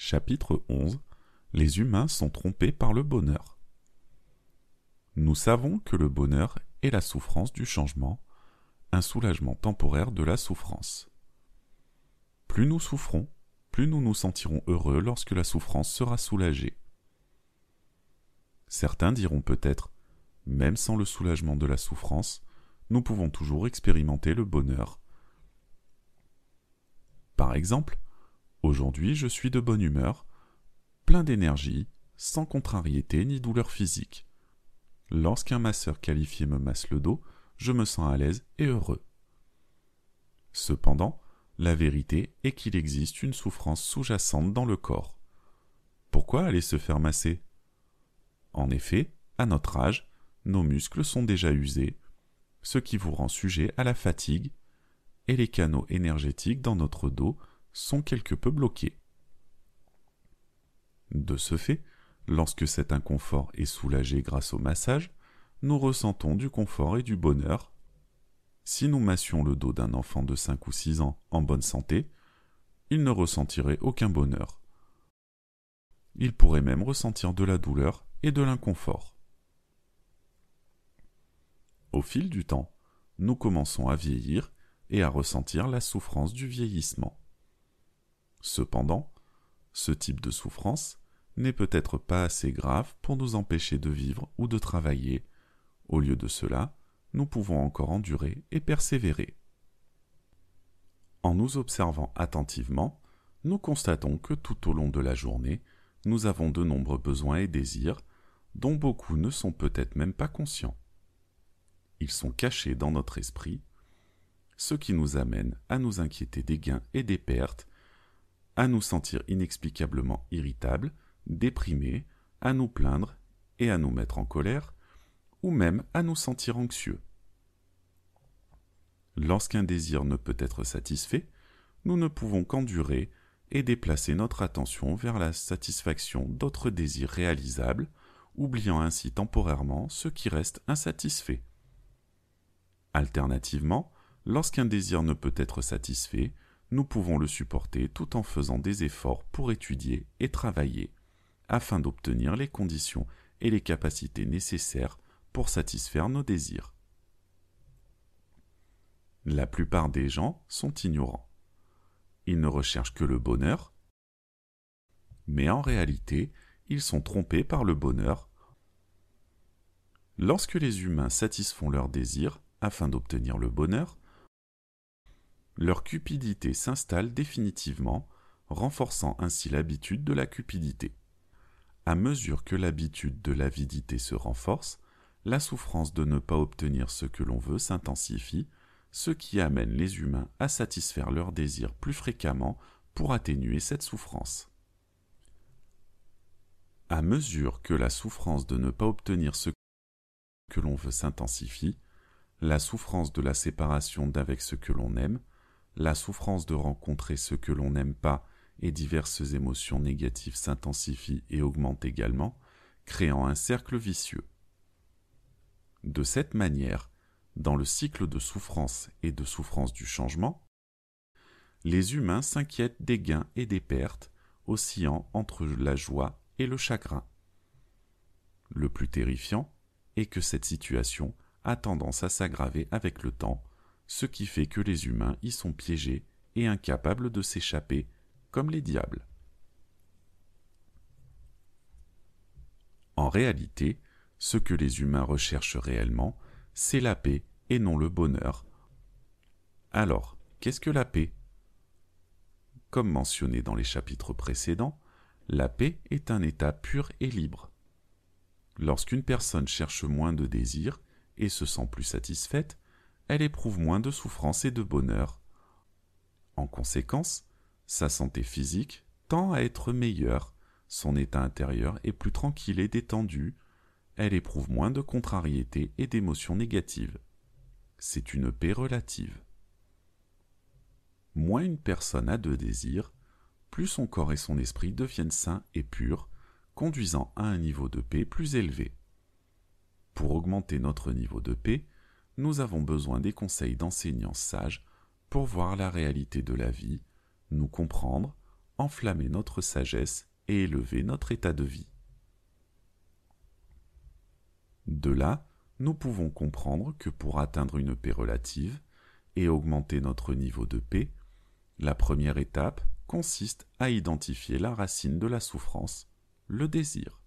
Chapitre 11. Les humains sont trompés par le bonheur. Nous savons que le bonheur est la souffrance du changement, un soulagement temporaire de la souffrance. Plus nous souffrons, plus nous nous sentirons heureux lorsque la souffrance sera soulagée. Certains diront peut-être, même sans le soulagement de la souffrance, nous pouvons toujours expérimenter le bonheur. Par exemple, aujourd'hui je suis de bonne humeur, plein d'énergie, sans contrariété ni douleur physique. Lorsqu'un masseur qualifié me masse le dos, je me sens à l'aise et heureux. Cependant, la vérité est qu'il existe une souffrance sous-jacente dans le corps. Pourquoi aller se faire masser ? En effet, à notre âge, nos muscles sont déjà usés, ce qui vous rend sujet à la fatigue, et les canaux énergétiques dans notre dos sont quelque peu bloqués. De ce fait, lorsque cet inconfort est soulagé grâce au massage, nous ressentons du confort et du bonheur. Si nous massions le dos d'un enfant de 5 ou 6 ans en bonne santé, il ne ressentirait aucun bonheur. Il pourrait même ressentir de la douleur et de l'inconfort. Au fil du temps, nous commençons à vieillir et à ressentir la souffrance du vieillissement. Cependant, ce type de souffrance n'est peut-être pas assez grave pour nous empêcher de vivre ou de travailler. Au lieu de cela, nous pouvons encore endurer et persévérer. En nous observant attentivement, nous constatons que tout au long de la journée, nous avons de nombreux besoins et désirs, dont beaucoup ne sont peut-être même pas conscients. Ils sont cachés dans notre esprit, ce qui nous amène à nous inquiéter des gains et des pertes, à nous sentir inexplicablement irritables, déprimés, à nous plaindre et à nous mettre en colère, ou même à nous sentir anxieux. Lorsqu'un désir ne peut être satisfait, nous ne pouvons qu'endurer et déplacer notre attention vers la satisfaction d'autres désirs réalisables, oubliant ainsi temporairement ce qui reste insatisfait. Alternativement, lorsqu'un désir ne peut être satisfait, nous pouvons le supporter tout en faisant des efforts pour étudier et travailler, afin d'obtenir les conditions et les capacités nécessaires pour satisfaire nos désirs. La plupart des gens sont ignorants. Ils ne recherchent que le bonheur, mais en réalité, ils sont trompés par le bonheur. Lorsque les humains satisfont leurs désirs afin d'obtenir le bonheur, leur cupidité s'installe définitivement, renforçant ainsi l'habitude de la cupidité. À mesure que l'habitude de l'avidité se renforce, la souffrance de ne pas obtenir ce que l'on veut s'intensifie, ce qui amène les humains à satisfaire leurs désirs plus fréquemment pour atténuer cette souffrance. À mesure que la souffrance de ne pas obtenir ce que l'on veut s'intensifie, la souffrance de la séparation d'avec ce que l'on aime, la souffrance de rencontrer ce que l'on n'aime pas et diverses émotions négatives s'intensifient et augmentent également, créant un cercle vicieux. De cette manière, dans le cycle de souffrance et de souffrance du changement, les humains s'inquiètent des gains et des pertes, oscillant entre la joie et le chagrin. Le plus terrifiant est que cette situation a tendance à s'aggraver avec le temps, ce qui fait que les humains y sont piégés et incapables de s'échapper, comme les diables. En réalité, ce que les humains recherchent réellement, c'est la paix et non le bonheur. Alors, qu'est-ce que la paix ? Comme mentionné dans les chapitres précédents, la paix est un état pur et libre. Lorsqu'une personne cherche moins de désirs et se sent plus satisfaite, elle éprouve moins de souffrance et de bonheur. En conséquence, sa santé physique tend à être meilleure, son état intérieur est plus tranquille et détendu, elle éprouve moins de contrariétés et d'émotions négatives. C'est une paix relative. Moins une personne a de désirs, plus son corps et son esprit deviennent sains et purs, conduisant à un niveau de paix plus élevé. Pour augmenter notre niveau de paix, nous avons besoin des conseils d'enseignants sages pour voir la réalité de la vie, nous comprendre, enflammer notre sagesse et élever notre état de vie. De là, nous pouvons comprendre que pour atteindre une paix relative et augmenter notre niveau de paix, la première étape consiste à identifier la racine de la souffrance, le désir.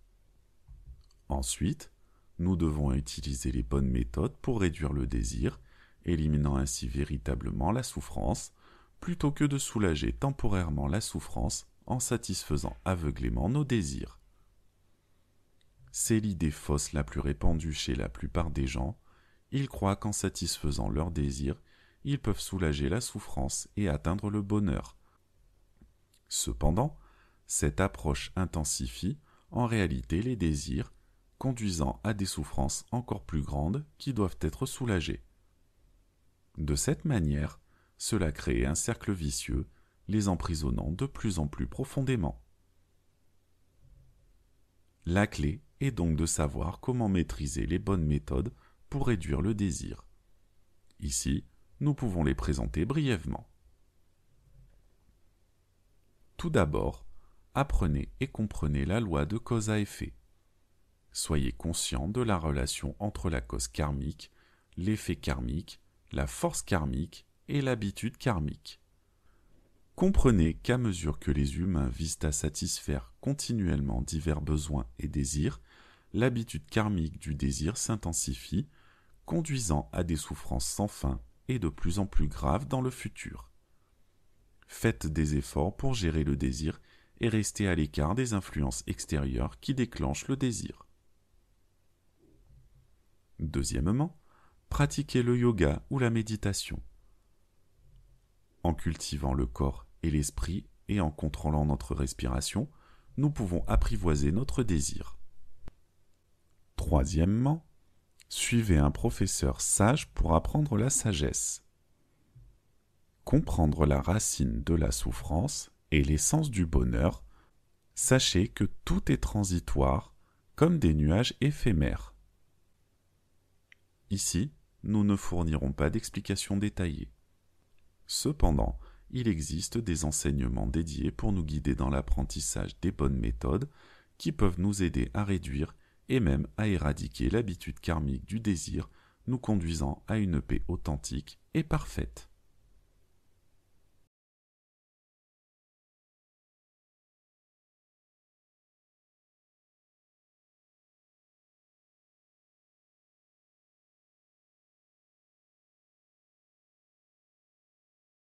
Ensuite, nous devons utiliser les bonnes méthodes pour réduire le désir, éliminant ainsi véritablement la souffrance, plutôt que de soulager temporairement la souffrance en satisfaisant aveuglément nos désirs. C'est l'idée fausse la plus répandue chez la plupart des gens. Ils croient qu'en satisfaisant leurs désirs, ils peuvent soulager la souffrance et atteindre le bonheur. Cependant, cette approche intensifie en réalité les désirs, conduisant à des souffrances encore plus grandes qui doivent être soulagées. De cette manière, cela crée un cercle vicieux, les emprisonnant de plus en plus profondément. La clé est donc de savoir comment maîtriser les bonnes méthodes pour réduire le désir. Ici, nous pouvons les présenter brièvement. Tout d'abord, apprenez et comprenez la loi de cause à effet. Soyez conscient de la relation entre la cause karmique, l'effet karmique, la force karmique et l'habitude karmique. Comprenez qu'à mesure que les humains visent à satisfaire continuellement divers besoins et désirs, l'habitude karmique du désir s'intensifie, conduisant à des souffrances sans fin et de plus en plus graves dans le futur. Faites des efforts pour gérer le désir et restez à l'écart des influences extérieures qui déclenchent le désir. Deuxièmement, pratiquez le yoga ou la méditation. En cultivant le corps et l'esprit et en contrôlant notre respiration, nous pouvons apprivoiser notre désir. Troisièmement, suivez un professeur sage pour apprendre la sagesse. Comprendre la racine de la souffrance et l'essence du bonheur, sachez que tout est transitoire comme des nuages éphémères. Ici, nous ne fournirons pas d'explications détaillées. Cependant, il existe des enseignements dédiés pour nous guider dans l'apprentissage des bonnes méthodes qui peuvent nous aider à réduire et même à éradiquer l'habitude karmique du désir, nous conduisant à une paix authentique et parfaite.